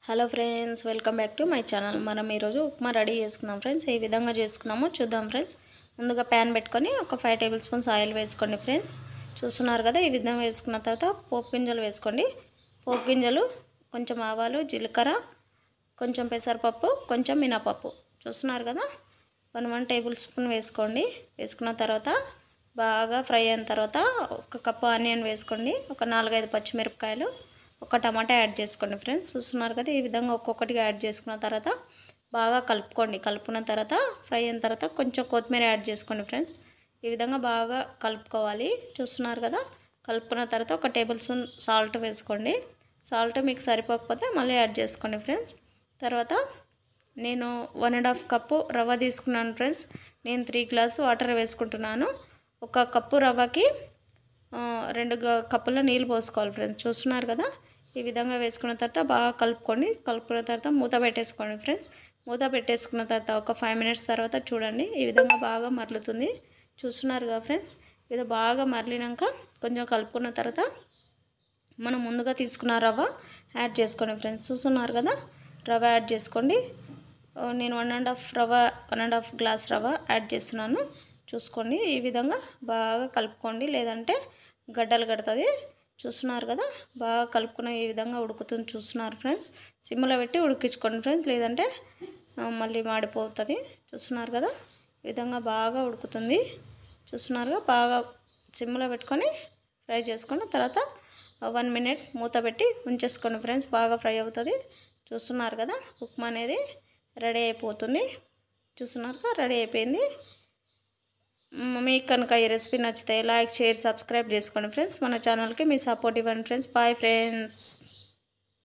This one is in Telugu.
Hello friends, welcome back to my channel. మనం ఈరోజు ఉప్మా రెడీ చేసుకుందాం ఫ్రెండ్స్. ఏ విధంగా చేసుకున్నామో చూద్దాం ఫ్రెండ్స్. ముందుగా ప్యాన్ పెట్టుకొని ఒక 5 టేబుల్ స్పూన్స్ ఆయిల్ వేసుకోండి ఫ్రెండ్స్. చూస్తున్నారు కదా, ఈ విధంగా వేసుకున్న తర్వాత పోపు గింజలు వేసుకోండి. పోపు గింజలు, కొంచెం ఆవాలు, జీలకర్ర, కొంచెం పెసరపప్పు, కొంచెం మినపప్పు. చూస్తున్నారు కదా, 1 టేబుల్ స్పూన్ వేసుకోండి. వేసుకున్న తర్వాత బాగా ఫ్రై అయిన తర్వాత 1 కప్పు ఆనియన్ వేసుకోండి. ఒక 4-5 పచ్చిమిరపకాయలు, ఒక టమాటా యాడ్ చేసుకోండి ఫ్రెండ్స్. చూస్తున్నారు కదా, ఈ విధంగా ఒక్కొక్కటిగా యాడ్ చేసుకున్న తర్వాత బాగా కలుపుకోండి. కలుపుకున్న తర్వాత ఫ్రై అయిన తర్వాత కొంచెం కొత్తిమీర యాడ్ చేసుకోండి ఫ్రెండ్స్. ఈ విధంగా బాగా కలుపుకోవాలి. చూస్తున్నారు కదా, కలుపుకున్న తర్వాత 1 టేబుల్ స్పూన్ సాల్ట్ వేసుకోండి. సాల్ట్ మీకు సరిపోకపోతే మళ్ళీ యాడ్ చేసుకోండి ఫ్రెండ్స్. తర్వాత నేను 1.5 కప్పు రవ్వ తీసుకున్నాను ఫ్రెండ్స్. నేను 3 గ్లాసు వాటర్ వేసుకుంటున్నాను. 1 కప్పు రవ్వకి 2 కప్పుల నీళ్ళు పోసుకోవాలి ఫ్రెండ్స్. చూస్తున్నారు కదా, ఈ విధంగా వేసుకున్న తర్వాత బాగా కలుపుకోండి. కలుపుకున్న తర్వాత మూత పెట్టేసుకోండి ఫ్రెండ్స్. మూత పెట్టేసుకున్న తర్వాత ఒక 5 మినిట్స్ తర్వాత చూడండి, ఈ విధంగా బాగా మరలుతుంది. చూస్తున్నారు కదా ఫ్రెండ్స్, ఇది బాగా మరలినాక కొంచెం కలుపుకున్న తర్వాత మనం ముందుగా తీసుకున్న రవ్వ యాడ్ చేసుకోండి ఫ్రెండ్స్. చూస్తున్నారు కదా, రవ్వ యాడ్ చేసుకోండి. నేను 1.5 గ్లాస్ రవ్వ యాడ్ చేస్తున్నాను. చూసుకోండి, ఈ విధంగా బాగా కలుపుకోండి, లేదంటే గడ్డలు కడుతుంది. చూస్తున్నారు కదా, బాగా కలుపుకున్న ఈ విధంగా ఉడుకుతుంది. చూస్తున్నారు ఫ్రెండ్స్, సిమ్లో పెట్టి ఉడికించుకోండి ఫ్రెండ్స్, లేదంటే మళ్ళీ మాడిపోతుంది. చూస్తున్నారు కదా, ఈ విధంగా బాగా ఉడుకుతుంది. చూస్తున్నారుగా, బాగా సిమ్లో పెట్టుకొని ఫ్రై చేసుకొని తర్వాత 1 మినిట్ మూత పెట్టి ఉంచేసుకోండి ఫ్రెండ్స్. బాగా ఫ్రై అవుతుంది. చూస్తున్నారు కదా, ఉప్మా అనేది రెడీ అయిపోతుంది. చూస్తున్నారుగా, రెడీ అయిపోయింది. మీకు కనుక ఈ రెసిపీ నచ్చితే లైక్, షేర్, సబ్స్క్రైబ్ చేసుకోండి ఫ్రెండ్స్. మన ఛానల్కి మీ సపోర్ట్ ఇవ్వండి ఫ్రెండ్స్. Bye friends.